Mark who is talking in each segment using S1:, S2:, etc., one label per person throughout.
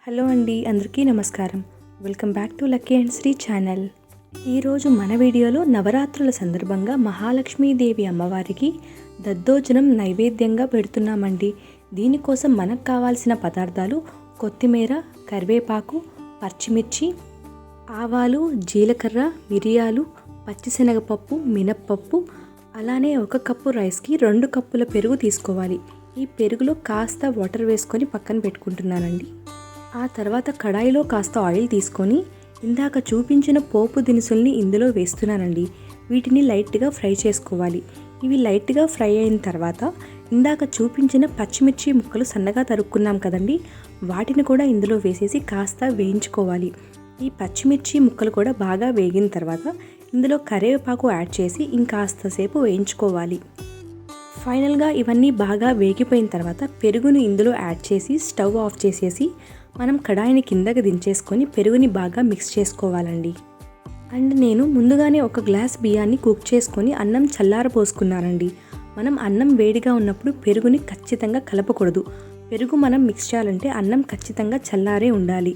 S1: Hello అండి, అందరికీ నమస్కారం. Welcome back to Lucky and Sri channel. ఈరోజు మన వీడియోలో నవరాత్రుల సందర్భంగా మహాలక్ష్మీదేవి అమ్మవారికి దద్దోజనం నైవేద్యంగా పెడుతున్నామండి. దీనికోసం మనకు కావాల్సిన పదార్థాలు కొత్తిమీర, కరివేపాకు, పచ్చిమిర్చి, ఆవాలు, జీలకర్ర, మిరియాలు, పచ్చిశనగపప్పు, మినప్పప్పు, అలానే 1 కప్పు రైస్కి 2 కప్పుల పెరుగు తీసుకోవాలి. ఈ పెరుగులో కాస్త వాటర్ వేసుకొని పక్కన పెట్టుకుంటున్నానండి. ఆ తర్వాత కడాయిలో కాస్త ఆయిల్ తీసుకొని ఇందాక చూపించిన పోపు దినుసుల్ని ఇందులో వేస్తున్నానండి. వీటిని లైట్గా ఫ్రై చేసుకోవాలి. ఇవి లైట్గా ఫ్రై అయిన తర్వాత ఇందాక చూపించిన పచ్చిమిర్చి ముక్కలు సన్నగా తరుక్కున్నాం కదండి, వాటిని కూడా ఇందులో వేసేసి కాస్త వేయించుకోవాలి. ఈ పచ్చిమిర్చి ముక్కలు కూడా బాగా వేగిన తర్వాత ఇందులో కరివేపాకు యాడ్ చేసి ఇంకాస్త సేపు వేయించుకోవాలి. ఫైనల్గా ఇవన్నీ బాగా వేగిపోయిన తర్వాత పెరుగుని ఇందులో యాడ్ చేసి స్టవ్ ఆఫ్ చేసేసి మనం కడాయిని కిందకి దించేసుకొని పెరుగుని బాగా మిక్స్ చేసుకోవాలండి. అండ్ నేను ముందుగానే 1 గ్లాస్ బియ్యాన్ని కుక్ చేసుకొని అన్నం చల్లారపోసుకున్నానండి. మనం అన్నం వేడిగా ఉన్నప్పుడు పెరుగుని ఖచ్చితంగా కలపకూడదు. పెరుగు మనం మిక్స్ చేయాలంటే అన్నం ఖచ్చితంగా చల్లారే ఉండాలి.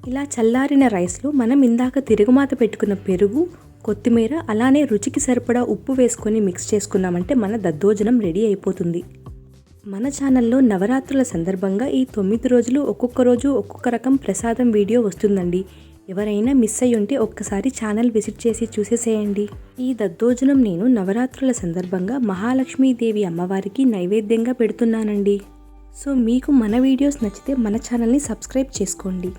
S1: ఇలా చల్లారిన రైస్లో మనం ఇందాక తిరుగుమాత పెట్టుకున్న పెరుగు, కొత్తిమీర, అలానే రుచికి సరిపడా ఉప్పు వేసుకొని మిక్స్ చేసుకున్నామంటే మన దద్దోజనం రెడీ అయిపోతుంది. మన ఛానల్లో నవరాత్రుల సందర్భంగా ఈ 9 రోజులు ఒక్కొక్క రోజు ఒక్కొక్క రకం ప్రసాదం వీడియో వస్తుందండి. ఎవరైనా మిస్ అయ్యి ఉంటే ఒక్కసారి ఛానల్ విజిట్ చేసి చూసేసేయండి. ఈ దద్దోజనం నేను నవరాత్రుల సందర్భంగా మహాలక్ష్మీదేవి అమ్మవారికి నైవేద్యంగా పెడుతున్నానండి. సో మీకు మన వీడియోస్ నచ్చితే మన ఛానల్ని సబ్స్క్రైబ్ చేసుకోండి.